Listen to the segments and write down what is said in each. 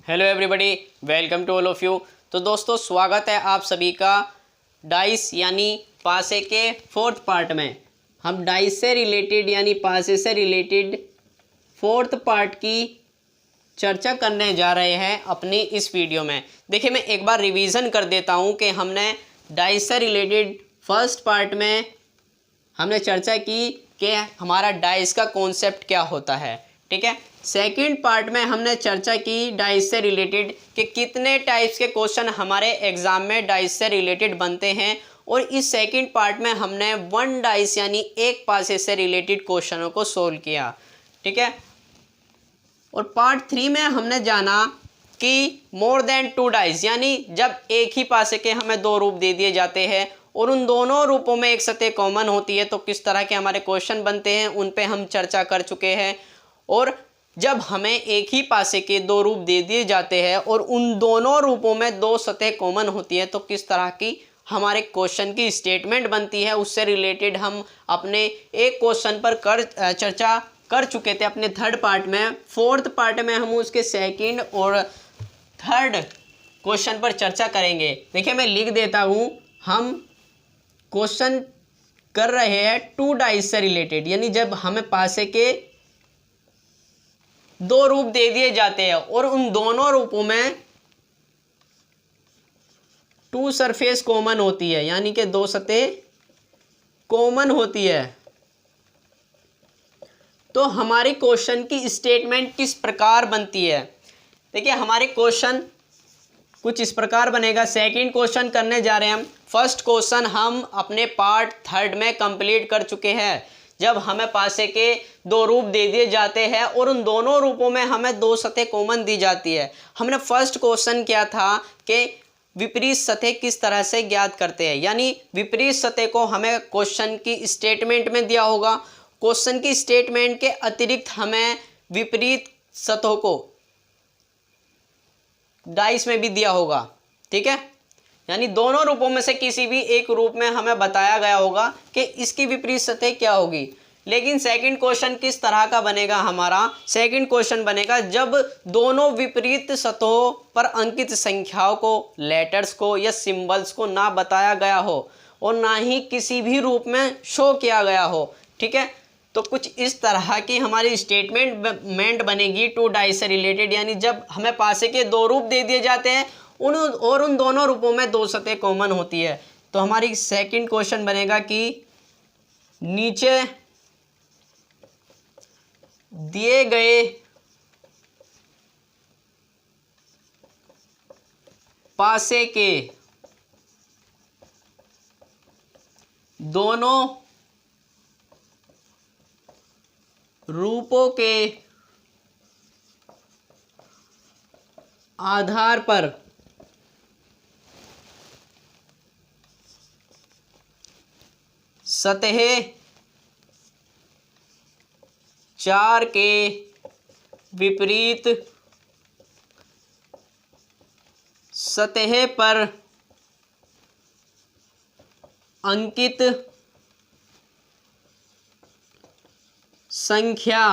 Hello everybody, welcome to all of you. तो दोस्तों, स्वागत है आप सभी का डाइस यानी पासे के फोर्थ पार्ट में। हम डाइस से रिलेटेड यानी पासे से रिलेटेड फोर्थ पार्ट की चर्चा करने जा रहे हैं अपनी इस वीडियो में। देखिए, मैं एक बार रिवीजन कर देता हूं कि हमने डाइस से रिलेटेड फर्स्ट पार्ट में हमने चर्चा की कि हमारा डाइस का कॉन्सेप्ट क्या होता है। ठीक है, सेकंड पार्ट में हमने चर्चा की डाइस से रिलेटेड कि कितने टाइप्स के क्वेश्चन हमारे एग्जाम में डाइस से रिलेटेड बनते हैं, और इस सेकंड पार्ट में हमने वन डाइस यानी एक पासे से रिलेटेड क्वेश्चनों को सोल्व किया। ठीक है, और पार्ट 3 में हमने जाना कि मोर देन टू डाइस यानी जब एक ही पासे के हमें दो रूप दे दिए जाते हैं और उन दोनों रूपों में एक सतह कॉमन होती है तो किस तरह के हमारे क्वेश्चन बनते हैं, उन पे हम चर्चा कर चुके हैं। और जब हमें एक ही पासे के दो रूप दे दिए जाते हैं और उन दोनों रूपों में दो सतह कॉमन होती है तो किस तरह की हमारे क्वेश्चन की स्टेटमेंट बनती है, उससे रिलेटेड हम अपने एक क्वेश्चन पर चर्चा कर चुके थे अपने थर्ड पार्ट में। फोर्थ पार्ट में हम उसके सेकंड और थर्ड क्वेश्चन पर चर्चा करेंगे। देखिए, मैं लिख देता हूँ, हम क्वेश्चन कर रहे हैं टू डाइस से रिलेटेड यानी जब हमें पासे के दो रूप दे दिए जाते हैं और उन दोनों रूपों में टू सरफेस कॉमन होती है यानी कि दो सतह कॉमन होती है, तो हमारी क्वेश्चन की स्टेटमेंट किस प्रकार बनती है। देखिए, हमारे क्वेश्चन कुछ इस प्रकार बनेगा। सेकंड क्वेश्चन करने जा रहे हैं हम। फर्स्ट क्वेश्चन हम अपने पार्ट थर्ड में कंप्लीट कर चुके हैं, जब हमें पासे के दो रूप दे दिए जाते हैं और उन दोनों रूपों में हमें दो सतह कॉमन दी जाती है। हमने फर्स्ट क्वेश्चन किया था कि विपरीत सतह किस तरह से ज्ञात करते हैं, यानी विपरीत सतह को हमें क्वेश्चन की स्टेटमेंट में दिया होगा। क्वेश्चन की स्टेटमेंट के अतिरिक्त हमें विपरीत सतहों को डाइस में भी दिया होगा। ठीक है, यानी दोनों रूपों में से किसी भी एक रूप में हमें बताया गया होगा कि इसकी विपरीत सतह क्या होगी। लेकिन सेकंड क्वेश्चन किस तरह का बनेगा हमारा? सेकंड क्वेश्चन बनेगा जब दोनों विपरीत सतहों पर अंकित संख्याओं को, लेटर्स को या सिंबल्स को ना बताया गया हो और ना ही किसी भी रूप में शो किया गया हो। ठीक है, तो कुछ इस तरह की हमारी स्टेटमेंट बनेगी टू डाइस से रिलेटेड, यानी जब हमें पासे के दो रूप दे दिए जाते हैं उन दोनों रूपों में दो सतह कॉमन होती है। तो हमारी सेकंड क्वेश्चन बनेगा कि नीचे दिए गए पासे के दोनों रूपों के आधार पर सतह 4 के विपरीत सतह पर अंकित संख्या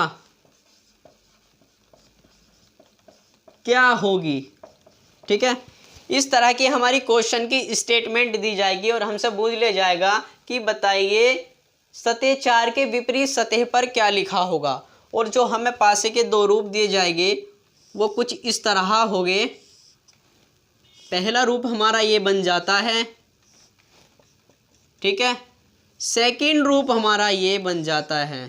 क्या होगी। ठीक है, इस तरह की हमारी क्वेश्चन की स्टेटमेंट दी जाएगी और हमसे पूछ लिया जाएगा कि बताइए सतह 4 के विपरीत सतह पर क्या लिखा होगा। और जो हमें पासे के दो रूप दिए जाएंगे वो कुछ इस तरह होंगे। पहला रूप हमारा ये बन जाता है। ठीक है, सेकंड रूप हमारा ये बन जाता है।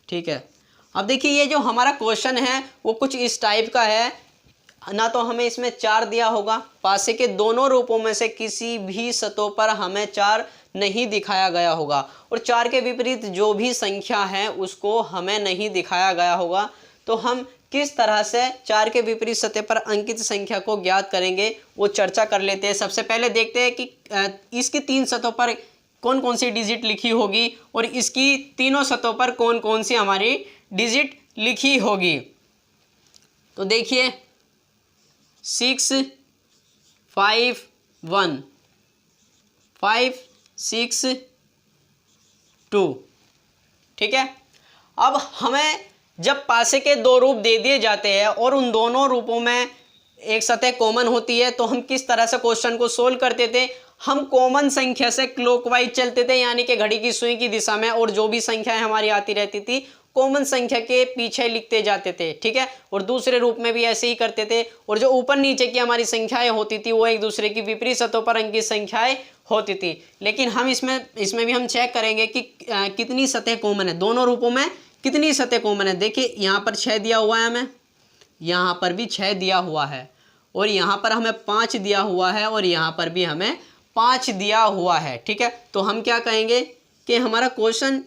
ठीक है, अब देखिए, ये जो हमारा क्वेश्चन है वो कुछ इस टाइप का है। ना तो हमें इसमें 4 दिया होगा, पासे के दोनों रूपों में से किसी भी सतहों पर हमें 4 नहीं दिखाया गया होगा, और 4 के विपरीत जो भी संख्या है उसको हमें नहीं दिखाया गया होगा। तो हम किस तरह से 4 के विपरीत सतह पर अंकित संख्या को ज्ञात करेंगे वो चर्चा कर लेते हैं। सबसे पहले देखते हैं कि इसकी 3 सतहों पर कौन कौन सी डिजिट लिखी होगी और इसकी तीनों सतहों पर कौन कौन सी हमारी डिजिट लिखी होगी। तो देखिए, 6 5 1 5 6 2। ठीक है, अब हमें जब पासे के दो रूप दे दिए जाते हैं और उन दोनों रूपों में एक सतह कॉमन होती है तो हम किस तरह से क्वेश्चन को सोल्व करते थे, हम कॉमन संख्या से क्लॉकवाइज चलते थे, यानी कि घड़ी की सुई की दिशा में, और जो भी संख्याएं हमारी आती रहती थी कॉमन संख्या के पीछे लिखते जाते थे, ठीक है। और दूसरे रूप में भी ऐसे ही करते थे, और जो ऊपर नीचे की हमारी संख्याएं होती थी वो एक दूसरे की विपरीत सतहों पर अंकित संख्याएं होती थी। लेकिन हम इसमें भी हम चेक करेंगे कि कितनी सतह कॉमन है, दोनों रूपों में कितनी सतह कॉमन है। देखिए यहाँ पर 6 दिया हुआ है हमें, यहाँ पर भी 6 दिया हुआ है, और यहाँ पर हमें 5 दिया हुआ है, और यहाँ पर भी हमें 5 दिया हुआ है, ठीक है। तो हम क्या कहेंगे कि हमारा क्वेश्चन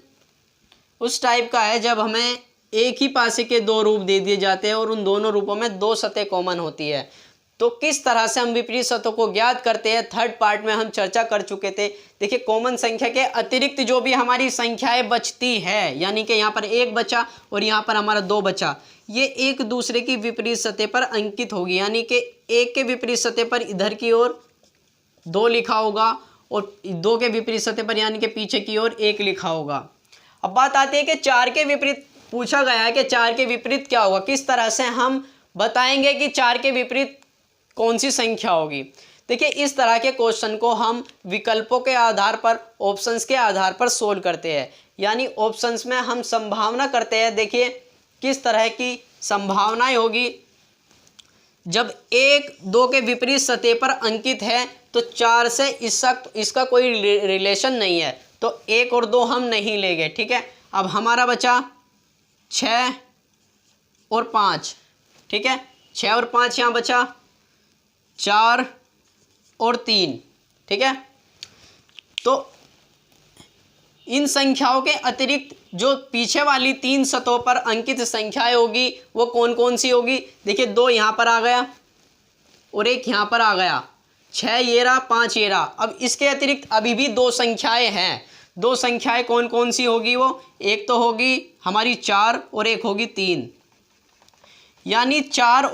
उस टाइप का है जब हमें एक ही पासे के दो रूप दे दिए जाते हैं और उन दोनों रूपों में दो सतह कॉमन होती है। तो किस तरह से हम विपरीत सतहों को ज्ञात करते हैं, थर्ड पार्ट में हम चर्चा कर चुके थे। देखिए कॉमन संख्या के अतिरिक्त जो भी हमारी संख्याएं बचती है, यानी कि यहाँ पर 1 बचा और यहाँ पर हमारा 2 बचा, ये एक दूसरे की विपरीत सतह पर अंकित होगी, यानी कि 1 के विपरीत सतह पर इधर की ओर 2 लिखा होगा और 2 के विपरीत सतह पर यानी कि पीछे की ओर 1 लिखा होगा। अब बात आती है कि 4 के विपरीत पूछा गया है कि 4 के विपरीत क्या होगा, किस तरह से हम बताएंगे कि 4 के विपरीत कौन सी संख्या होगी। देखिए इस तरह के क्वेश्चन को हम विकल्पों के आधार पर, ऑप्शंस के आधार पर सोल्व करते हैं, यानी ऑप्शंस में हम संभावना करते हैं। देखिए किस तरह की संभावनाएं होगी, जब 1 2 के विपरीत सतह पर अंकित है तो 4 से इसका कोई रिलेशन नहीं है, तो 1 और 2 हम नहीं लेंगे, ठीक है। अब हमारा बचा 6 और 5, ठीक है, 6 और 5 यहाँ बचा, 4 और 3, ठीक है। तो इन संख्याओं के अतिरिक्त जो पीछे वाली 3 सतहों पर अंकित संख्याएं होगी वो कौन कौन सी होगी। देखिए 2 यहाँ पर आ गया और 1 यहाँ पर आ गया, 6 ये रहा, 5 ये रहा। अब इसके अतिरिक्त अभी भी 2 संख्याएं हैं, 2 संख्याएं कौन कौन सी होगी, वो एक तो होगी हमारी 4 और एक होगी 3, यानी 4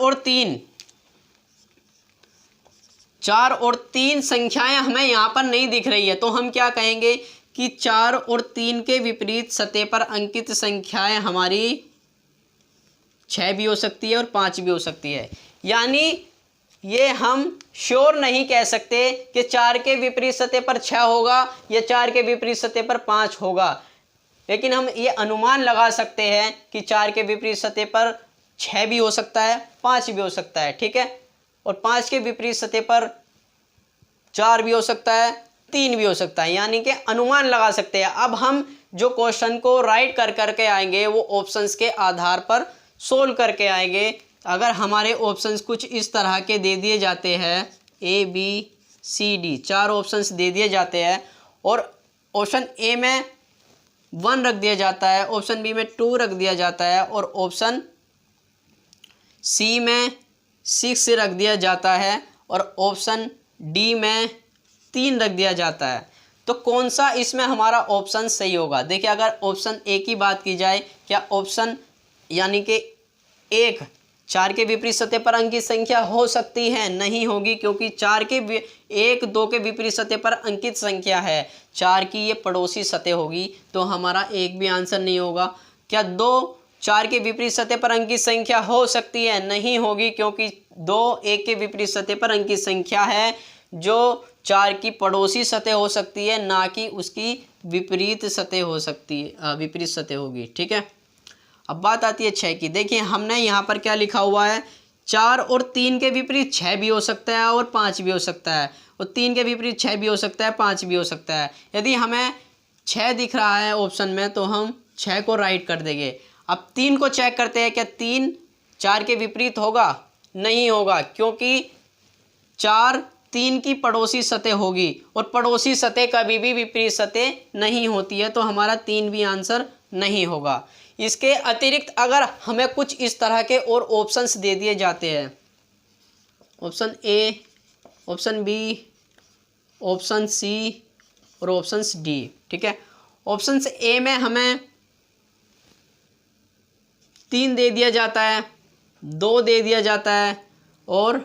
और 3 संख्याएं हमें यहाँ पर नहीं दिख रही है, तो हम क्या कहेंगे कि 4 और 3 के विपरीत सतह पर अंकित संख्याएं हमारी 6 भी हो सकती है और 5 भी हो सकती है। यानी ये हम श्योर नहीं कह सकते कि 4 के विपरीत सतह पर 6 होगा या 4 के विपरीत सतह पर 5 होगा, लेकिन हम ये अनुमान लगा सकते हैं कि 4 के विपरीत सतह पर 6 भी हो सकता है, 5 भी हो सकता है, ठीक है, और 5 के विपरीत सतह पर 4 भी हो सकता है, 3 भी हो सकता है, यानी कि अनुमान लगा सकते हैं। अब हम जो क्वेश्चन को राइट कर करके आएंगे वो ऑप्शंस के आधार पर सोल्व करके आएंगे। अगर हमारे ऑप्शंस कुछ इस तरह के दे दिए जाते हैं, A B C D 4 options दे दिए जाते हैं, और ऑप्शन A में 1 रख दिया जाता है, ऑप्शन B में 2 रख दिया जाता है, और ऑप्शन C में 6 रख दिया जाता है, और ऑप्शन D में 3 रख दिया जाता है, तो कौन सा इसमें हमारा ऑप्शन सही होगा। देखिए अगर ऑप्शन A की बात की जाए, क्या ऑप्शन यानी कि 1 4 के विपरीत सतह पर अंकित संख्या हो सकती है, नहीं होगी, क्योंकि 1 2 के विपरीत सतह पर अंकित संख्या है, 4 की ये पड़ोसी सतह होगी, तो हमारा एक भी आंसर नहीं होगा। क्या 2 4 के विपरीत सतह पर अंकित संख्या हो सकती है, नहीं होगी, क्योंकि 2 1 के विपरीत सतह पर अंकित संख्या है जो 4 की पड़ोसी सतह हो सकती है, ना कि उसकी विपरीत सतह हो सकती है, विपरीत सतह होगी, ठीक है। अब बात आती है 6 की। देखिए हमने यहाँ पर क्या लिखा हुआ है, 4 और 3 के विपरीत 6 भी हो सकता है और 5 भी हो सकता है, और 3 के विपरीत 6 भी हो सकता है, 5 भी हो सकता है। यदि हमें 6 दिख रहा है ऑप्शन में तो हम 6 को राइट कर देंगे। अब 3 को चेक करते हैं, क्या 3 4 के विपरीत होगा, नहीं होगा, क्योंकि 4 3 की पड़ोसी सतह होगी, और पड़ोसी सतह कभी भी विपरीत सतह नहीं होती है, तो हमारा 3 भी आंसर नहीं होगा। इसके अतिरिक्त अगर हमें कुछ इस तरह के और ऑप्शंस दे दिए जाते हैं, option A, option B, option C और ऑप्शन D, ठीक है। ऑप्शन A में हमें 3 दे दिया जाता है, 2 दे दिया जाता है, और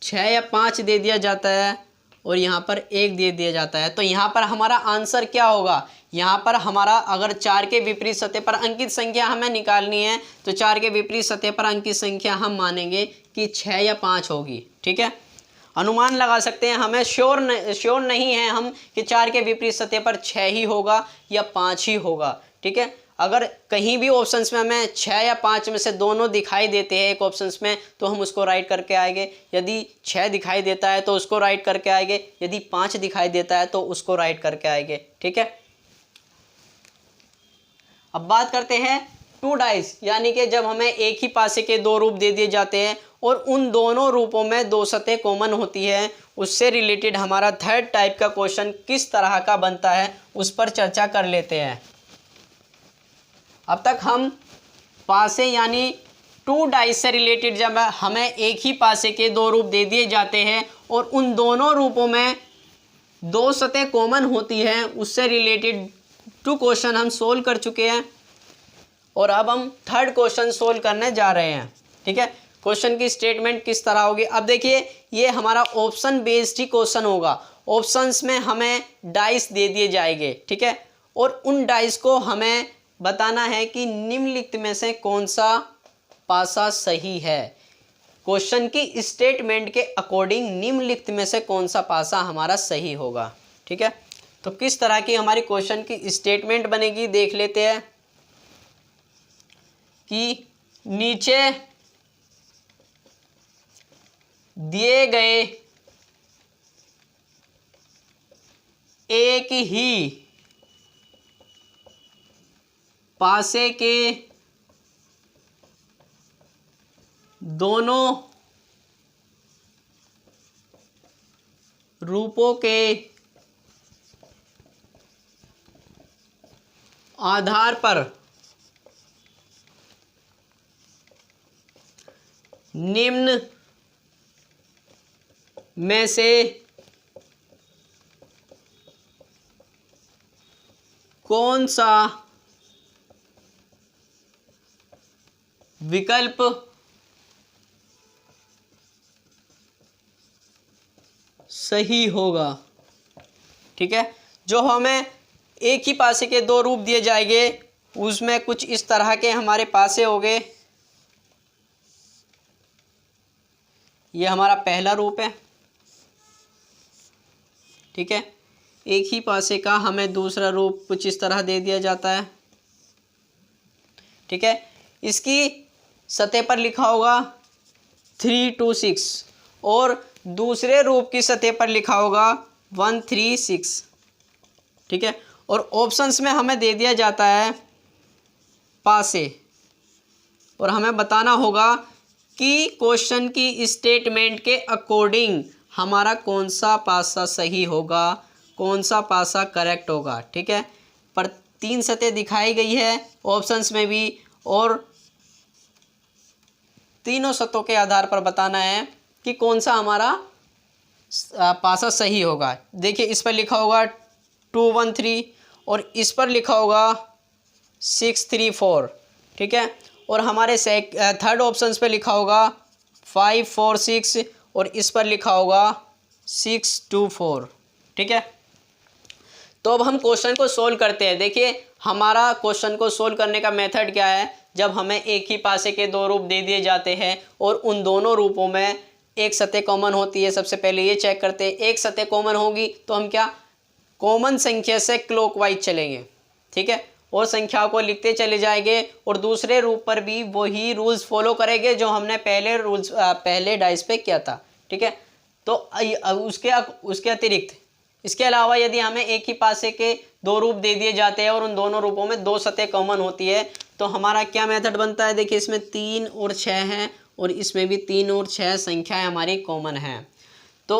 6 या 5 दे दिया जाता है, और यहाँ पर 1 दे दिया जाता है। तो यहाँ पर हमारा आंसर क्या होगा, यहाँ पर हमारा अगर 4 के विपरीत सतह पर अंकित संख्या हमें निकालनी है तो 4 के विपरीत सतह पर अंकित संख्या हम मानेंगे कि 6 या 5 होगी। ठीक है, अनुमान लगा सकते हैं, हमें श्योर नहीं है हम कि 4 के विपरीत सतह पर 6 ही होगा या 5 ही होगा। ठीक है, अगर कहीं भी ऑप्शंस में हमें 6 या 5 में से दोनों दिखाई देते हैं एक ऑप्शंस में तो हम उसको राइट करके आएंगे, यदि 6 दिखाई देता है तो उसको राइट करके आएंगे, यदि 5 दिखाई देता है तो उसको राइट करके आएंगे। ठीक है, अब बात करते हैं 2 डाइस, यानी कि जब हमें एक ही पासे के 2 रूप दे दिए जाते हैं और उन दोनों रूपों में 2 सतह कॉमन होती है, उससे रिलेटेड हमारा थर्ड टाइप का क्वेश्चन किस तरह का बनता है उस पर चर्चा कर लेते हैं। अब तक हम पासे यानी 2 डाइस से रिलेटेड जब हमें एक ही पासे के 2 रूप दे दिए जाते हैं और उन दोनों रूपों में 2 सतह कॉमन होती है, उससे रिलेटेड 2 क्वेश्चन हम सोल्व कर चुके हैं और अब हम थर्ड क्वेश्चन सोल्व करने जा रहे हैं। ठीक है, क्वेश्चन की स्टेटमेंट किस तरह होगी, अब देखिए ये हमारा ऑप्शन बेस्ड ही क्वेश्चन होगा। ऑप्शंस में हमें डाइस दे दिए जाएंगे। ठीक है, और उन डाइस को हमें बताना है कि निम्नलिखित में से कौन सा पासा सही है। क्वेश्चन की स्टेटमेंट के अकॉर्डिंग निम्नलिखित में से कौन सा पासा हमारा सही होगा। ठीक है, तो किस तरह की हमारी क्वेश्चन की स्टेटमेंट बनेगी देख लेते हैं कि नीचे दिए गए एक ही पासे के दोनों रूपों के आधार पर निम्न में से कौन सा विकल्प सही होगा। ठीक है, जो हमें एक ही पासे के 2 रूप दिए जाएंगे उसमें कुछ इस तरह के हमारे पासे होंगे। ये हमारा पहला रूप है। ठीक है, एक ही पासे का हमें दूसरा रूप कुछ इस तरह दे दिया जाता है। ठीक है, इसकी सतह पर लिखा होगा 3 2 6 और दूसरे रूप की सतह पर लिखा होगा 1 3 6। ठीक है, और ऑप्शंस में हमें दे दिया जाता है पासे और हमें बताना होगा कि क्वेश्चन की स्टेटमेंट के अकॉर्डिंग हमारा कौन सा पासा सही होगा, कौन सा पासा करेक्ट होगा। ठीक है, पर 3 सतह दिखाई गई है ऑप्शंस में भी और तीनों सतहों के आधार पर बताना है कि कौन सा हमारा पासा सही होगा। देखिए इस पर लिखा होगा 2 1 3 और इस पर लिखा होगा 6 3 4। ठीक है, और हमारे थर्ड ऑप्शंस पे लिखा होगा 5 4 6 और इस पर लिखा होगा 6 2 4। ठीक है, तो अब हम क्वेश्चन को सोल्व करते हैं। देखिए हमारा क्वेश्चन को सोल्व करने का मेथड क्या है, जब हमें एक ही पासे के 2 रूप दे दिए जाते हैं और उन दोनों रूपों में एक सतह कॉमन होती है, सबसे पहले ये चेक करते हैं एक सतह कॉमन होगी तो हम क्या कॉमन संख्या से क्लॉकवाइज चलेंगे। ठीक है, और संख्याओं को लिखते चले जाएंगे और दूसरे रूप पर भी वही रूल्स फॉलो करेंगे जो हमने पहले डाइस पे किया था। ठीक है, तो उसके अतिरिक्त इसके अलावा यदि हमें एक ही पासे के 2 रूप दे दिए जाते हैं और उन दोनों रूपों में 2 सतह कॉमन होती है तो हमारा क्या मेथड बनता है। देखिए इसमें 3 और 6 हैं और इसमें भी 3 और 6 संख्याएं हमारी कॉमन हैं। तो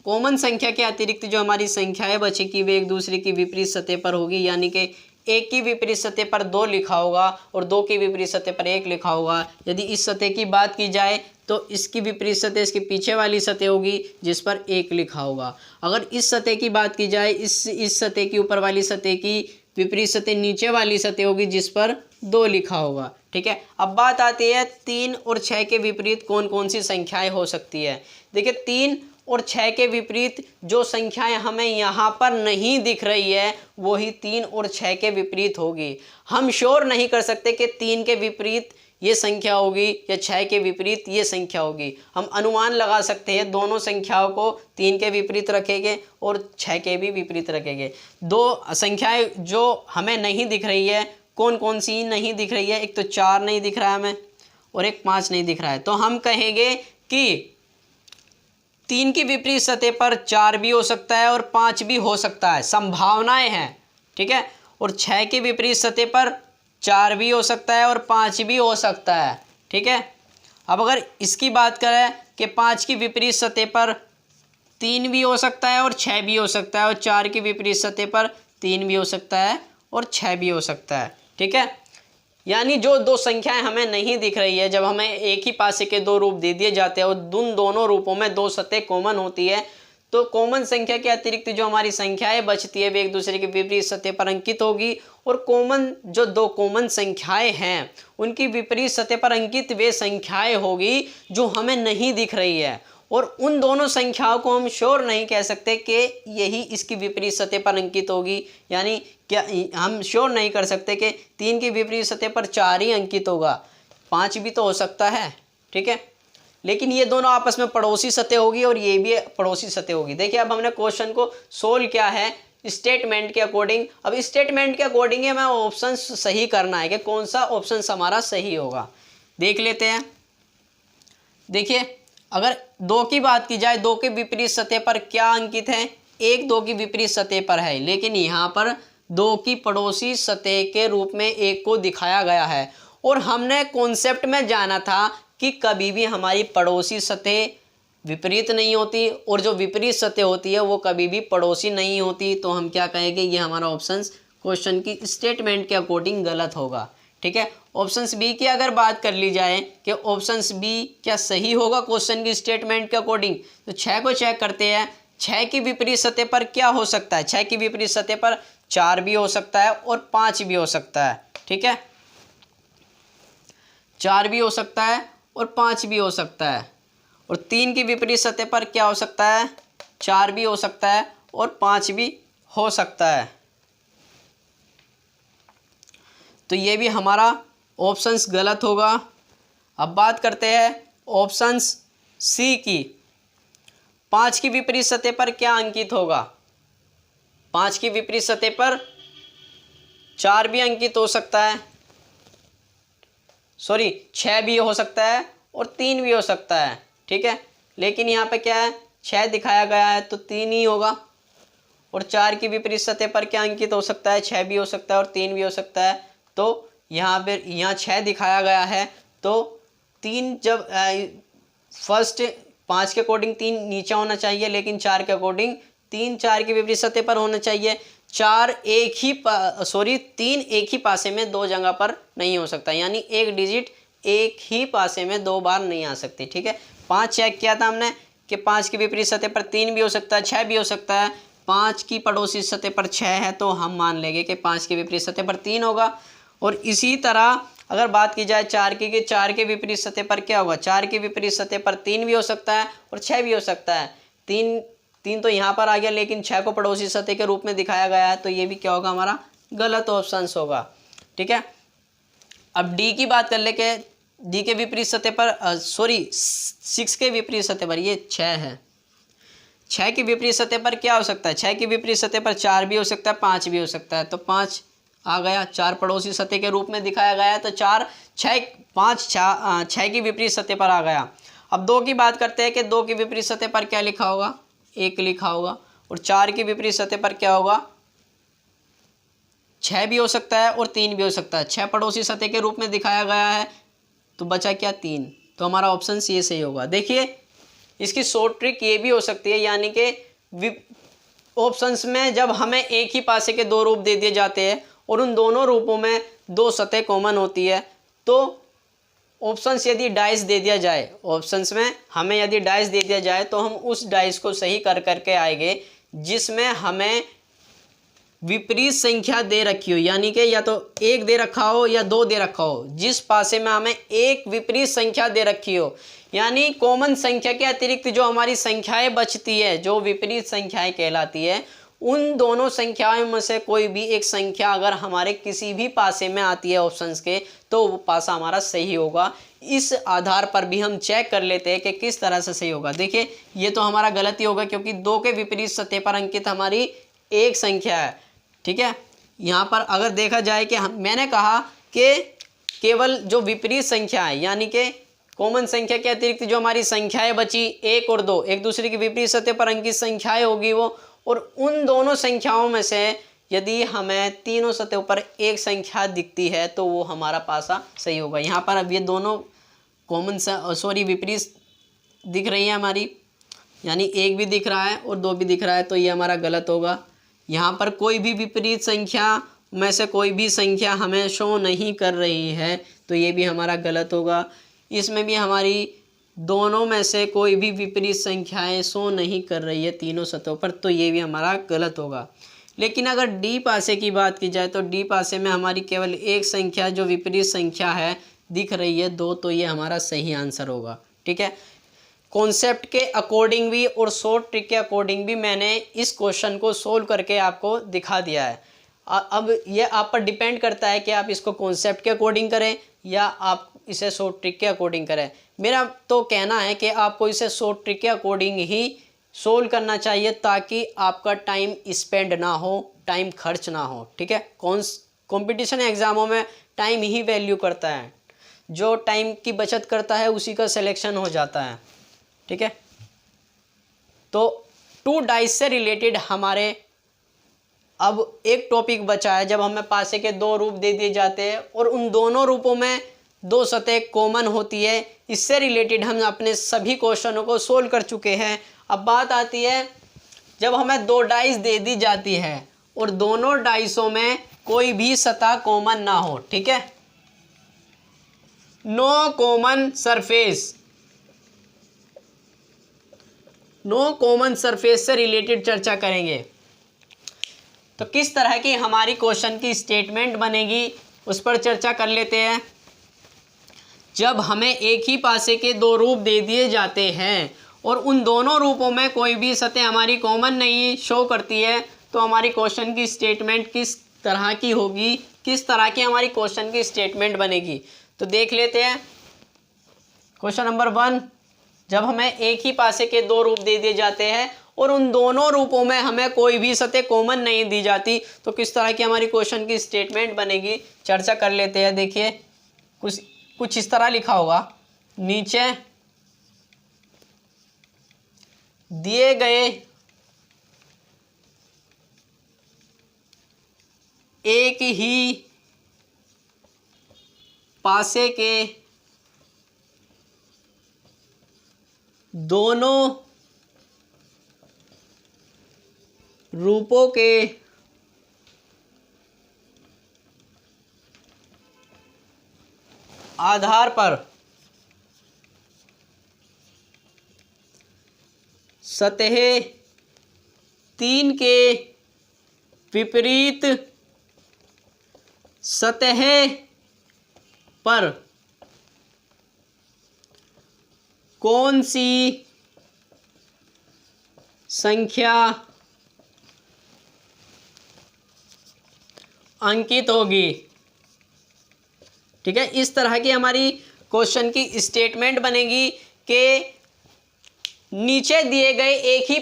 कॉमन संख्या के अतिरिक्त जो हमारी संख्याएं बचेगी वे एक दूसरे की विपरीत सतह पर होगी, यानी कि एक की विपरीत सतह पर 2 लिखा होगा और 2 की विपरीत सतह पर 1 लिखा होगा। यदि इस सतह की बात की जाए तो इसकी विपरीत सतह इसके पीछे वाली सतह होगी जिस पर 1 लिखा होगा। अगर इस सतह की बात की जाए इस सतह की ऊपर वाली सतह की विपरीत सतह नीचे वाली सतह होगी जिस पर 2 लिखा होगा। ठीक है, अब बात आती है 3 और 6 के विपरीत कौन कौन सी संख्याएं हो सकती है। देखिए 3 और 6 के विपरीत जो संख्याएं हमें यहाँ पर नहीं दिख रही है वही 3 और 6 के विपरीत होगी। हम श्योर नहीं कर सकते कि 3 के विपरीत ये संख्या होगी या 6 के विपरीत ये संख्या होगी। हम अनुमान लगा सकते हैं दोनों संख्याओं को 3 के विपरीत रखेंगे और 6 के भी विपरीत रखेंगे। दो संख्याएं जो हमें नहीं दिख रही है, कौन कौन सी नहीं दिख रही है, एक तो 4 नहीं दिख रहा है हमें और एक 5 नहीं दिख रहा है। तो हम कहेंगे कि 3 की विपरीत सतह पर 4 भी हो सकता है और 5 भी हो सकता है, संभावनाएं हैं, ठीक है। और 6 की विपरीत सतह पर 4 भी हो सकता है और 5 भी हो सकता है, ठीक है। अब अगर इसकी बात करें कि 5 की विपरीत सतह पर 3 भी हो सकता है और 6 भी हो सकता है और 4 की विपरीत सतह पर 3 भी हो सकता है और 6 भी हो सकता है, ठीक है। यानी जो दो संख्याएं हमें नहीं दिख रही है, जब हमें एक ही पासे के दो रूप दे दिए जाते हैं और उन दोनों रूपों में दो सतह कॉमन होती है, तो कॉमन संख्या के अतिरिक्त जो हमारी संख्याएं बचती है वे एक दूसरे के विपरीत सतह पर अंकित होगी। और कॉमन जो दो कॉमन संख्याएं हैं उनकी विपरीत सतह पर अंकित वे संख्याएं होगी जो हमें नहीं दिख रही है। और उन दोनों संख्याओं को हम श्योर नहीं कह सकते कि यही इसकी विपरीत सतह पर अंकित होगी। यानी क्या हम श्योर नहीं कर सकते कि 3 की विपरीत सतह पर 4 ही अंकित होगा, 5 भी तो हो सकता है, ठीक है। लेकिन ये दोनों आपस में पड़ोसी सतह होगी और ये भी पड़ोसी सतह होगी। देखिए अब हमने क्वेश्चन को सोल्व किया है स्टेटमेंट के अकॉर्डिंग। अब स्टेटमेंट के अकॉर्डिंग हमें ऑप्शन सही करना है कि कौन सा ऑप्शन हमारा सही होगा। देख लेते हैं। देखिए अगर 2 की बात की जाए, 2 के विपरीत सतह पर क्या अंकित है, 1 2 की विपरीत सतह पर है, लेकिन यहाँ पर 2 की पड़ोसी सतह के रूप में 1 को दिखाया गया है। और हमने कॉन्सेप्ट में जाना था कि कभी भी हमारी पड़ोसी सतह विपरीत नहीं होती और जो विपरीत सतह होती है वो कभी भी पड़ोसी नहीं होती। तो हम क्या कहेंगे, ये हमारा ऑप्शन क्वेश्चन की स्टेटमेंट के अकॉर्डिंग गलत होगा, ठीक है। ऑप्शन बी की अगर बात कर ली जाए कि ऑप्शन बी क्या सही होगा क्वेश्चन की स्टेटमेंट के अकॉर्डिंग, तो 6 को चेक करते हैं। 6 की विपरीत सतह पर क्या हो सकता है, 6 की विपरीत सतह पर 4 भी हो सकता है और 5 भी हो सकता है, ठीक है। 4 भी हो सकता है और 5 भी हो सकता है। और 3 की विपरीत सतह पर क्या हो सकता है, 4 भी हो सकता है और 5 भी हो सकता है। तो ये भी हमारा ऑप्शंस गलत होगा। अब बात करते हैं ऑप्शंस सी की। 5 की विपरीत सतह पर क्या अंकित होगा, 5 की विपरीत सतह पर 4 भी अंकित हो सकता है, 6 भी हो सकता है और 3 भी हो सकता है, ठीक है। लेकिन यहाँ पे क्या है, 6 दिखाया गया है तो 3 ही होगा। और 4 की विपरीत सतह पर क्या अंकित हो सकता है, 6 भी हो सकता है और 3 भी हो सकता है। तो यहाँ 6 दिखाया गया है तो 3 जब फर्स्ट 5 के अकॉर्डिंग 3 नीचे होना चाहिए, लेकिन 4 के अकॉर्डिंग 3 4 की विपरीत सतह पर होना चाहिए। 3 एक ही पासे में 2 जगह पर नहीं हो सकता, यानी एक डिजिट एक ही पासे में 2 बार नहीं आ सकती, ठीक है। 5 चेक किया था हमने कि 5 की विपरीत सतह पर 3 भी हो सकता है, 6 भी हो सकता है। 5 की पड़ोसी सतह पर 6 है तो हम मान लेंगे कि 5 की विपरीत सतह पर 3 होगा। और इसी तरह अगर बात की जाए 4 की, कि 4 के विपरीत सतह पर क्या होगा, 4 की विपरीत सतह पर 3 भी हो सकता है और 6 भी हो सकता है। 3 तो यहाँ पर आ गया, लेकिन 6 को पड़ोसी सतह के रूप में दिखाया गया है, तो ये भी क्या होगा, हमारा गलत ऑप्शन होगा, ठीक है। अब डी की बात कर ले के डी के विपरीत सतह पर 6 के विपरीत सतह पर, ये 6 है, 6 की विपरीत सतह पर क्या हो सकता है, 6 की विपरीत सतह पर 4 भी हो सकता है, 5 भी हो सकता है। तो 5 आ गया, 4 पड़ोसी सतह के रूप में दिखाया गया है तो 6 की विपरीत सतह पर आ गया। अब 2 की बात करते हैं कि 2 की विपरीत सतह पर क्या लिखा होगा, 1 लिखा होगा। और 4 की विपरीत सतह पर क्या होगा, 6 भी हो सकता है और 3 भी हो सकता है। 6 पड़ोसी सतह के रूप में दिखाया गया है तो बचा क्या, 3। तो हमारा ऑप्शन ये सही होगा। देखिए इसकी शॉर्ट ट्रिक ये भी हो सकती है, यानी कि ऑप्शंस में जब हमें एक ही पासे के 2 रूप दे दिए जाते हैं और उन दोनों रूपों में 2 सतह कॉमन होती है, तो ऑप्शंस यदि डाइस दे दिया जाए, ऑप्शंस में हमें यदि डाइस दे दिया जाए तो हम उस डाइस को सही कर करके आएंगे जिसमें हमें विपरीत संख्या दे रखी हो, यानी कि या तो 1 दे रखा हो या 2 दे रखा हो, जिस पासे में हमें एक विपरीत संख्या दे रखी हो, यानी कॉमन संख्या के अतिरिक्त जो हमारी संख्याएं बचती है, जो विपरीत संख्याएं कहलाती है, उन दोनों संख्याओं में से कोई भी एक संख्या अगर हमारे किसी भी पासे में आती है ऑप्शंस के, तो वो पासा हमारा सही होगा। इस आधार पर भी हम चेक कर लेते हैं कि किस तरह से सही होगा। देखिए ये तो हमारा गलत ही होगा, क्योंकि 2 के विपरीत सतह पर अंकित हमारी एक संख्या है। ठीक है, यहाँ पर अगर देखा जाए कि मैंने कहा कि केवल जो विपरीत संख्या है, यानी कि कॉमन संख्या के अतिरिक्त जो हमारी संख्याएं बची 1 और 2, एक दूसरे की विपरीत सतह पर अंकित संख्याएं होगी वो, और उन दोनों संख्याओं में से यदि हमें तीनों सतहों पर एक संख्या दिखती है तो वो हमारा पासा सही होगा। यहाँ पर अब ये दोनों विपरीत दिख रही है हमारी, यानी 1 भी दिख रहा है और 2 भी दिख रहा है, तो ये हमारा गलत होगा। यहाँ पर कोई भी विपरीत संख्या में से कोई भी संख्या हमें शो नहीं कर रही है, तो ये भी हमारा गलत होगा। इसमें भी हमारी दोनों में से कोई भी विपरीत संख्याएं शो नहीं कर रही है तीनों सतहों पर, तो ये भी हमारा गलत होगा। लेकिन अगर डी पासे की बात की जाए तो डी पासे में हमारी केवल एक संख्या जो विपरीत संख्या है दिख रही है 2, तो ये हमारा सही आंसर होगा। ठीक है, कॉन्सेप्ट के अकॉर्डिंग भी और शॉर्ट ट्रिक के अकॉर्डिंग भी मैंने इस क्वेश्चन को सोल्व करके आपको दिखा दिया है। अब ये आप पर डिपेंड करता है कि आप इसको कॉन्सेप्ट के अकॉर्डिंग करें या आप इसे शॉर्ट ट्रिक के अकॉर्डिंग करें। मेरा तो कहना है कि आपको इसे शॉर्ट ट्रिक के अकॉर्डिंग ही सोल्व करना चाहिए, ताकि आपका टाइम स्पेंड ना हो, टाइम खर्च ना हो। ठीक है, कॉम्पिटिशन एग्ज़ामों में टाइम ही वैल्यू करता है, जो टाइम की बचत करता है उसी का सिलेक्शन हो जाता है। ठीक है, तो 2 डाइस से रिलेटेड हमारे अब एक टॉपिक बचा है, जब हमें पासे के 2 रूप दे दिए जाते हैं और उन दोनों रूपों में 2 सतह कॉमन होती है। इससे रिलेटेड हम अपने सभी क्वेश्चनों को सोल्व कर चुके हैं। अब बात आती है जब हमें 2 डाइस दे दी जाती है और दोनों डाइसों में कोई भी सतह कॉमन ना हो। ठीक है, no common surface, no common surface से रिलेटेड चर्चा करेंगे। तो किस तरह की हमारी क्वेश्चन की स्टेटमेंट बनेगी उस पर चर्चा कर लेते हैं। जब हमें एक ही पासे के 2 रूप दे दिए जाते हैं और उन दोनों रूपों में कोई भी सतह हमारी कॉमन नहीं शो करती है, तो हमारी क्वेश्चन की स्टेटमेंट किस तरह की होगी, किस तरह की हमारी क्वेश्चन की स्टेटमेंट बनेगी। तो देख लेते हैं। क्वेश्चन नंबर 1, जब हमें एक ही पासे के 2 रूप दे दिए जाते हैं और उन दोनों रूपों में हमें कोई भी सतह कॉमन नहीं दी जाती, तो किस तरह की हमारी क्वेश्चन की स्टेटमेंट बनेगी, चर्चा कर लेते हैं। देखिए कुछ इस तरह लिखा होगा, नीचे दिए गए एक ही पासे के दोनों रूपों के आधार पर सतह 3 के विपरीत सतह पर कौन सी संख्या अंकित होगी। ठीक है, इस तरह की हमारी क्वेश्चन की स्टेटमेंट बनेगी कि नीचे दिए गए एक ही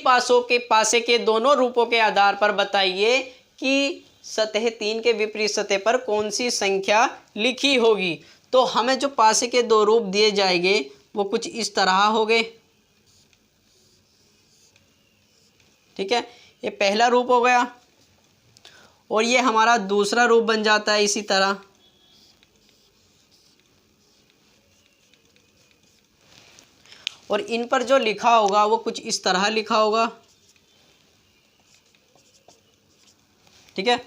पासे के दोनों रूपों के आधार पर बताइए कि सतह 3 के विपरीत सतह पर कौन सी संख्या लिखी होगी। तो हमें जो पासे के 2 रूप दिए जाएंगे वो कुछ इस तरह होंगे। ठीक है, ये पहला रूप हो गया और ये हमारा दूसरा रूप बन जाता है इसी तरह। और इन पर जो लिखा होगा वो कुछ इस तरह लिखा होगा। ठीक है,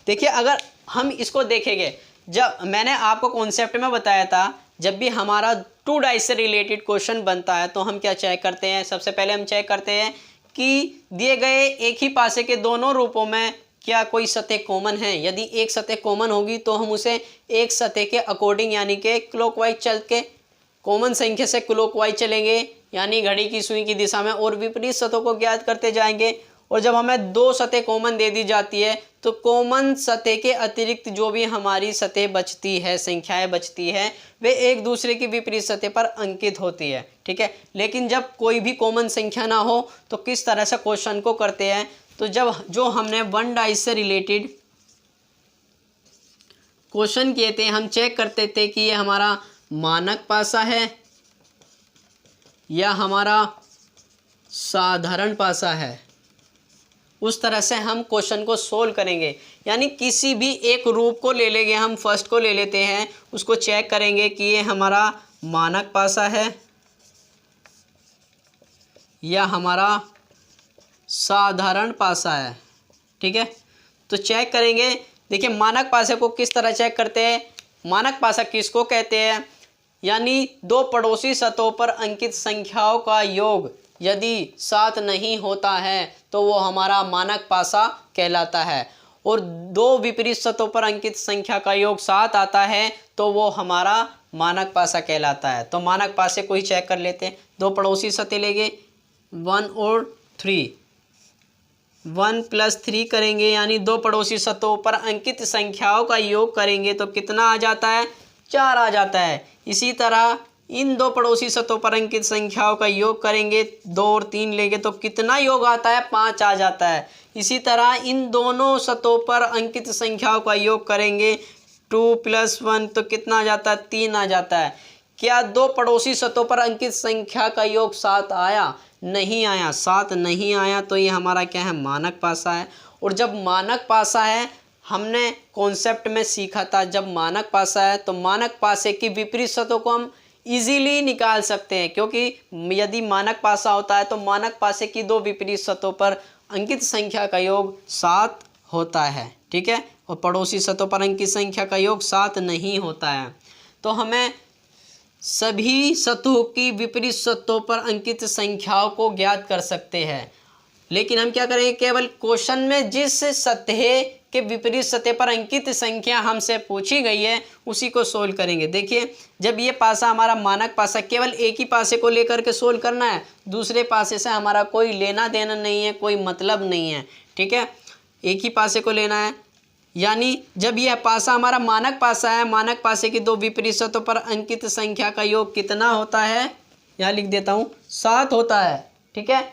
देखिए अगर हम इसको देखेंगे, जब मैंने आपको कॉन्सेप्ट में बताया था, जब भी हमारा 2 डाइस से रिलेटेड क्वेश्चन बनता है तो हम क्या चेक करते हैं, सबसे पहले हम चेक करते हैं कि दिए गए एक ही पासे के दोनों रूपों में क्या कोई सतह कॉमन है? यदि एक सतह कॉमन होगी तो हम उसे एक सतह के अकॉर्डिंग यानी कि क्लॉकवाइज चल के कॉमन संख्या से क्लॉकवाइज चलेंगे यानी घड़ी की सुई की दिशा में और विपरीत सतहों को ज्ञात करते जाएंगे। और जब हमें दो सतह कॉमन दे दी जाती है तो कॉमन सतह के अतिरिक्त जो भी हमारी सतह बचती है, संख्याएं बचती है, वे एक दूसरे की विपरीत सतह पर अंकित होती है। ठीक है, लेकिन जब कोई भी कॉमन संख्या ना हो तो किस तरह से क्वेश्चन को करते हैं? तो जब जो हमने वन डाइस से रिलेटेड क्वेश्चन किए थे, हम चेक करते थे कि ये हमारा मानक पासा है या हमारा साधारण पासा है। उस तरह से हम क्वेश्चन को सोल्व करेंगे, यानी किसी भी एक रूप को ले लेंगे। हम फर्स्ट को ले लेते हैं, उसको चेक करेंगे कि ये हमारा मानक पासा है या हमारा साधारण पासा है। ठीक है, तो चेक करेंगे। देखिए मानक पासे को किस तरह चेक करते हैं? मानक पासा किसको कहते हैं? यानी दो पड़ोसी सतहों पर अंकित संख्याओं का योग यदि 7 नहीं होता है तो वो हमारा मानक पासा कहलाता है। और दो विपरीत सतहों पर अंकित संख्या का योग 7 आता है तो वो हमारा मानक पासा कहलाता है। तो मानक पासे को ही चेक कर लेते हैं। दो पड़ोसी सतह लेंगे 1 और 3, 1 + 3 करेंगे यानी दो पड़ोसी सतहों पर अंकित संख्याओं का योग करेंगे तो कितना आ जाता है? 4 आ जाता है। इसी तरह इन दो पड़ोसी सतहों पर अंकित संख्याओं का योग करेंगे, 2 और 3 लेंगे तो कितना योग आता है? 5 आ जाता है। इसी तरह इन दोनों सतहों पर अंकित संख्याओं का योग करेंगे, 2 + 1 तो कितना आ जाता है? 3 आ जाता है। क्या दो पड़ोसी सतहों पर अंकित संख्या का योग 7 आया? नहीं आया, 7 नहीं आया। तो ये हमारा क्या है? मानक पासा है। और जब मानक पासा है, हमने कॉन्सेप्ट में सीखा था, जब मानक पासा है तो मानक पासे की विपरीत सतहों को हम इजीली निकाल सकते हैं, क्योंकि यदि मानक पासा होता है तो मानक पासे की दो विपरीत सतहों पर अंकित संख्या का योग 7 होता है। ठीक है, और पड़ोसी सतहों पर अंकित संख्या का योग 7 नहीं होता है। तो हमें सभी सतहों की विपरीत सतहों पर अंकित संख्याओं को ज्ञात कर सकते हैं। लेकिन हम क्या करेंगे? केवल क्वेश्चन में जिस सतह के विपरीत सतह पर अंकित संख्या हमसे पूछी गई है उसी को सोल्व करेंगे। देखिए जब ये पासा हमारा मानक पासा, केवल एक ही पासे को लेकर के सोल्व करना है, दूसरे पासे से हमारा कोई लेना देना नहीं है, कोई मतलब नहीं है। ठीक है, एक ही पासे को लेना है। यानी जब यह पासा हमारा मानक पासा है, मानक पासे की दो विपरीत सतहों पर अंकित संख्या का योग कितना होता है? यहाँ लिख देता हूँ, 7 होता है। ठीक है,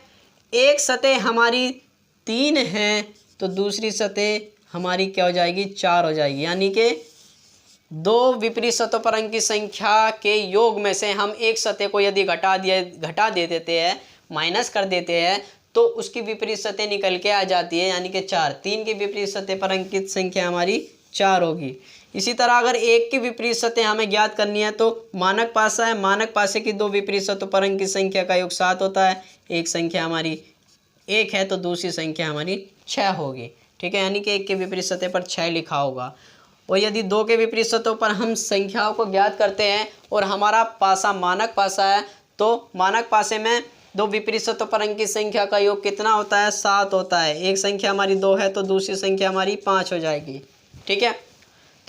एक सतह हमारी 3 है तो दूसरी सतह हमारी क्या हो जाएगी? 4 हो जाएगी। यानी कि दो विपरीत सतहों पर अंकित संख्या के योग में से हम एक सतह को यदि घटा दे देते हैं, माइनस कर देते हैं, तो उसकी विपरीत सतह निकल के आ जाती है, यानी कि 4। 3 की विपरीत सतह पर अंकित संख्या हमारी 4 होगी। इसी तरह अगर एक की विपरीत सतह हमें ज्ञात करनी है तो मानक पासा है, मानक पासे की दो विपरीत सतहों पर अंकित संख्या का योग 7 होता है। एक संख्या हमारी 1 है तो दूसरी संख्या हमारी 6 होगी। ठीक है, यानी कि एक के विपरीत सतह पर 6 लिखा होगा। और यदि दो के विपरीत सतहों पर हम संख्याओं को ज्ञात करते हैं और हमारा पासा मानक पासा है तो मानक पासे में दो विपरीत सतहों पर अंकित संख्या का योग कितना होता है? 7 होता है। एक संख्या हमारी 2 है तो दूसरी संख्या हमारी 5 हो जाएगी। ठीक है,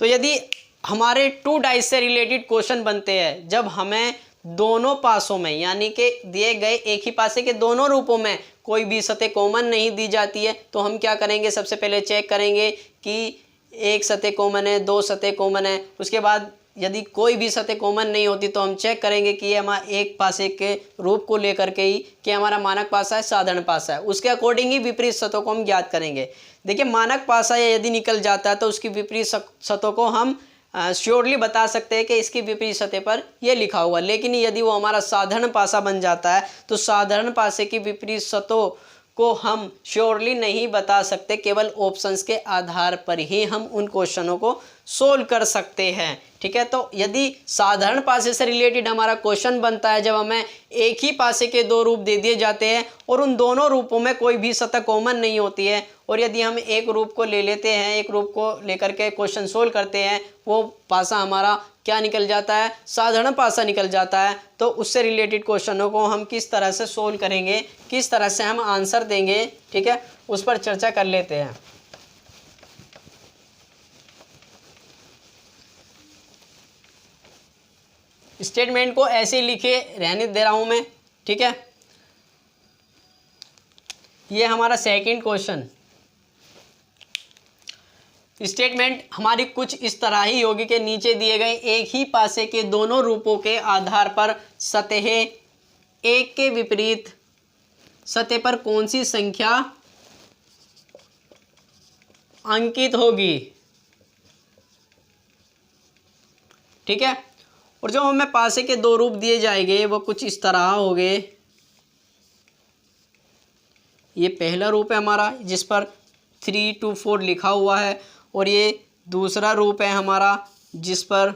तो यदि हमारे 2 डाइस से रिलेटेड क्वेश्चन बनते हैं, जब हमें दोनों पासों में यानी कि दिए गए एक ही पासे के दोनों रूपों में कोई भी सतह कॉमन नहीं दी जाती है, तो हम क्या करेंगे? सबसे पहले चेक करेंगे कि एक सतह कॉमन है, 2 सतह कॉमन है। उसके बाद यदि कोई भी सतह कॉमन नहीं होती तो हम चेक करेंगे कि ये हमारा एक पासे के रूप को लेकर के ही कि हमारा मानक पासा है, साधारण पासा है, उसके अकॉर्डिंग ही विपरीत सतहों को हम ज्ञात करेंगे। देखिए मानक पासा यदि निकल जाता है तो उसकी विपरीत सतहों को हम श्योरली बता सकते हैं कि इसकी विपरीत सतह पर यह लिखा हुआ। लेकिन यदि वो हमारा साधारण पासा बन जाता है तो साधारण पासे की विपरीत सतहों को हम श्योरली नहीं बता सकते, केवल ऑप्शंस के आधार पर ही हम उन क्वेश्चनों को सोल्व कर सकते हैं। ठीक है, तो यदि साधारण पासे से रिलेटेड हमारा क्वेश्चन बनता है जब हमें एक ही पासे के दो रूप दे दिए जाते हैं और उन दोनों रूपों में कोई भी सतह कॉमन नहीं होती है, और यदि हम एक रूप को ले लेते हैं, एक रूप को लेकर के क्वेश्चन सोल्व करते हैं, वो पासा हमारा क्या निकल जाता है? साधारण पासा निकल जाता है। तो उससे रिलेटेड क्वेश्चनों को हम किस तरह से सोल्व करेंगे, किस तरह से हम आंसर देंगे, ठीक है, उस पर चर्चा कर लेते हैं। स्टेटमेंट को ऐसे लिखे रहने दे रहा हूँ मैं, ठीक है। ये हमारा सेकंड क्वेश्चन। स्टेटमेंट हमारी कुछ इस तरह ही होगी कि नीचे दिए गए एक ही पासे के दोनों रूपों के आधार पर सतह एक के विपरीत सतह पर कौन सी संख्या अंकित होगी, ठीक है। और जो हमें पासे के दो रूप दिए जाएंगे वो कुछ इस तरह होंगे। ये पहला रूप है हमारा जिस पर 3 2 4 लिखा हुआ है, और ये दूसरा रूप है हमारा जिस पर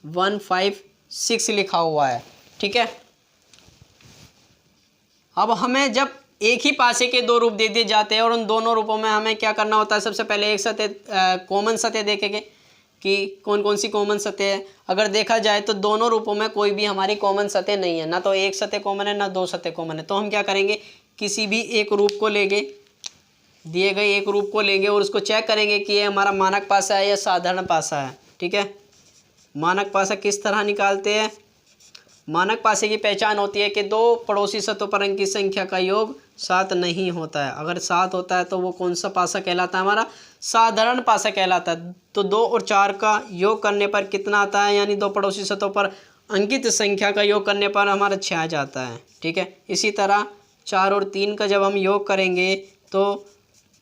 1 5 6 लिखा हुआ है, ठीक है। अब हमें जब एक ही पासे के दो रूप दे दिए जाते हैं और उन दोनों रूपों में हमें क्या करना होता है, सबसे पहले एक सतह कॉमन सतह देखेंगे कि कौन कौन सी कॉमन सतह है। अगर देखा जाए तो दोनों रूपों में कोई भी हमारी कॉमन सतह नहीं है, ना तो एक सतह कॉमन है ना दो सतह कॉमन है। तो हम क्या करेंगे, किसी भी एक रूप को लेंगे, दिए गए एक रूप को लेंगे और उसको चेक करेंगे कि ये हमारा मानक पासा है या साधारण पासा है, ठीक है। मानक पासा किस तरह निकालते हैं, मानक पासे की पहचान होती है कि दो पड़ोसी सतहों पर अंक की संख्या का योग 7 नहीं होता है। अगर 7 होता है तो वो कौन सा पासा कहलाता है, हमारा साधारण पासा कहलाता है। तो 2 और 4 का योग करने पर कितना आता है, यानी दो पड़ोसी सतहों पर अंकित संख्या का योग करने पर हमारा 6 आ जाता है, ठीक है। इसी तरह 4 और 3 का जब हम योग करेंगे तो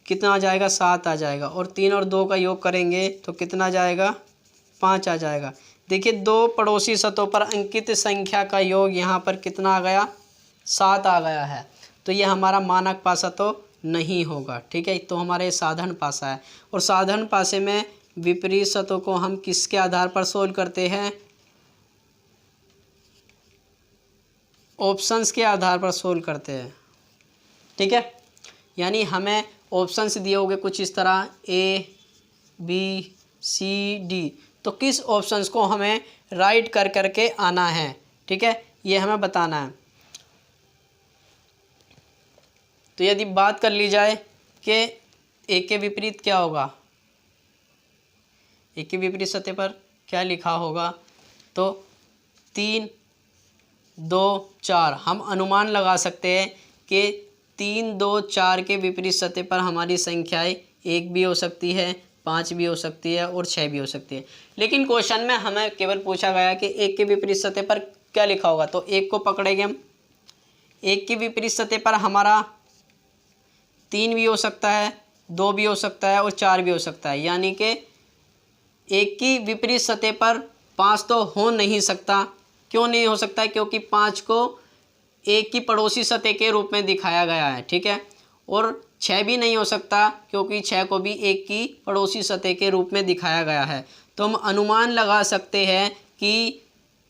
कितना आ जाएगा, 7 आ जाएगा। और 3 और 2 का योग करेंगे तो कितना आ जाएगा, 5 आ जाएगा। देखिए दो पड़ोसी सतहों पर अंकित संख्या का योग यहाँ पर कितना आ गया, 7 आ गया है। तो ये हमारा मानक पासा तो नहीं होगा, ठीक है। तो हमारे साधारण पासा है। और साधारण पासे में विपरीत सतहों को हम किसके आधार पर सोल्व करते हैं, ऑप्शंस के आधार पर सोल्व करते हैं, ठीक है। यानी हमें ऑप्शंस दिए होंगे कुछ इस तरह A B C D, तो किस ऑप्शंस को हमें राइट कर करके आना है, ठीक है, ये हमें बताना है। तो यदि बात कर ली जाए कि एक के विपरीत क्या होगा, एक के विपरीत सतह पर क्या लिखा होगा, तो 3 2 4 हम अनुमान लगा सकते हैं कि 3 2 4 के विपरीत सतह पर हमारी संख्याएं 1 भी हो सकती है, 5 भी हो सकती है और 6 भी हो सकती है। लेकिन क्वेश्चन में हमें केवल पूछा गया कि एक के विपरीत सतह पर क्या लिखा होगा। तो एक को पकड़ेंगे हम, एक के विपरीत सतह पर हमारा 3 भी हो सकता है, 2 भी हो सकता है और 4 भी हो सकता है। यानी कि एक की विपरीत सतह पर 5 तो हो नहीं सकता। क्यों नहीं हो सकता है, क्योंकि 5 को एक की पड़ोसी सतह के रूप में दिखाया गया है, ठीक है। और 6 भी नहीं हो सकता क्योंकि 6 को भी एक की पड़ोसी सतह के रूप में दिखाया गया है। तो हम अनुमान लगा सकते हैं कि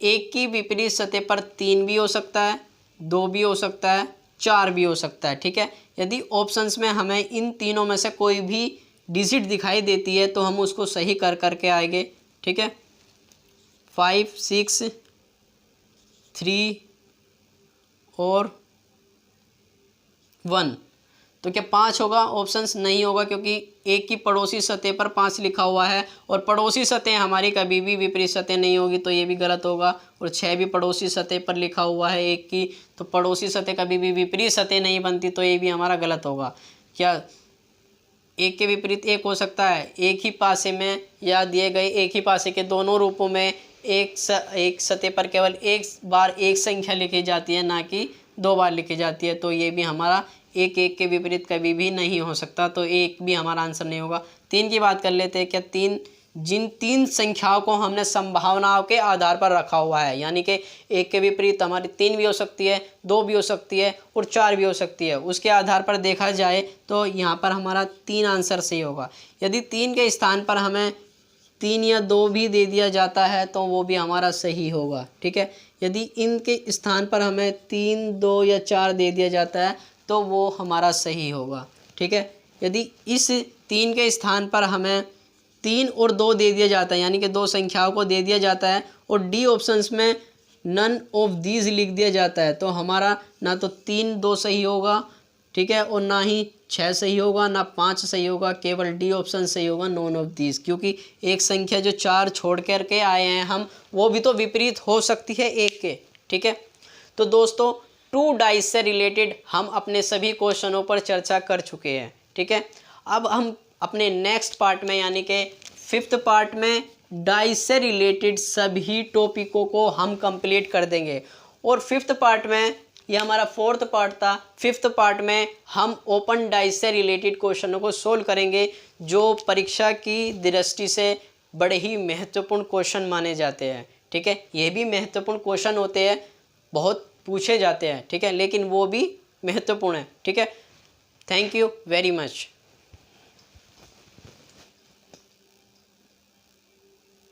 एक की विपरीत सतह पर 3 भी हो सकता है, 2 भी हो सकता है, 4 भी हो सकता है, ठीक है। यदि ऑप्शंस में हमें इन तीनों में से कोई भी डिजिट दिखाई देती है तो हम उसको सही कर करके आएंगे, ठीक है। 5 6 3 और 1, तो क्या 5 होगा, ऑप्शंस नहीं होगा क्योंकि एक की पड़ोसी सतह पर 5 लिखा हुआ है और पड़ोसी सतह हमारी कभी भी विपरीत सतह नहीं होगी, तो ये भी गलत होगा। और 6 भी पड़ोसी सतह पर लिखा हुआ है एक की, तो पड़ोसी सतह कभी भी विपरीत सतह नहीं बनती, तो ये भी हमारा गलत होगा। क्या एक के विपरीत एक हो सकता है, एक ही पासे में या दिए गए एक ही पासे के दोनों रूपों में एक सतह पर केवल एक बार एक संख्या लिखी जाती है, ना कि 2 बार लिखी जाती है। तो ये भी हमारा एक के विपरीत कभी भी नहीं हो सकता, तो एक भी हमारा आंसर नहीं होगा। 3 की बात कर लेते हैं। क्या जिन 3 संख्याओं को हमने संभावनाओं के आधार पर रखा हुआ है, यानी कि एक के विपरीत हमारी 3 भी हो सकती है, 2 भी हो सकती है और 4 भी हो सकती है, उसके आधार पर देखा जाए तो यहाँ पर हमारा 3 आंसर सही होगा। यदि 3 के स्थान पर हमें 3 या 2 भी दे दिया जाता है तो वो भी हमारा सही होगा, ठीक है। यदि इनके स्थान पर हमें 3 2 या 4 दे दिया जाता है तो वो हमारा सही होगा, ठीक है। यदि इस 3 के स्थान पर हमें 3 और 2 दे दिया जाता है, यानी कि 2 संख्याओं को दे दिया जाता है और डी ऑप्शंस में नन ऑफ दीज लिख दिया जाता है, तो हमारा ना तो 3 2 सही होगा, ठीक है, और ना ही 6 सही होगा, ना 5 सही होगा, केवल डी ऑप्शन सही होगा, नॉन ऑफ दीज। क्योंकि एक संख्या जो 4 छोड़ करके आए हैं हम, वो भी तो विपरीत हो सकती है एक के। ठीक है, तो दोस्तों टू डाइस से रिलेटेड हम अपने सभी क्वेश्चनों पर चर्चा कर चुके हैं। ठीक है, अब हम अपने नेक्स्ट पार्ट में यानी कि 5th पार्ट में डाइस से रिलेटेड सभी टॉपिकों को हम कंप्लीट कर देंगे। और 5th पार्ट में, यह हमारा 4th पार्ट था, 5th पार्ट में हम ओपन डाइस से रिलेटेड क्वेश्चनों को सोल्व करेंगे, जो परीक्षा की दृष्टि से बड़े ही महत्वपूर्ण क्वेश्चन माने जाते हैं। ठीक है, ये भी महत्वपूर्ण क्वेश्चन होते हैं, बहुत पूछे जाते हैं। ठीक है, लेकिन वो भी महत्वपूर्ण है। ठीक है, थैंक यू वेरी मच।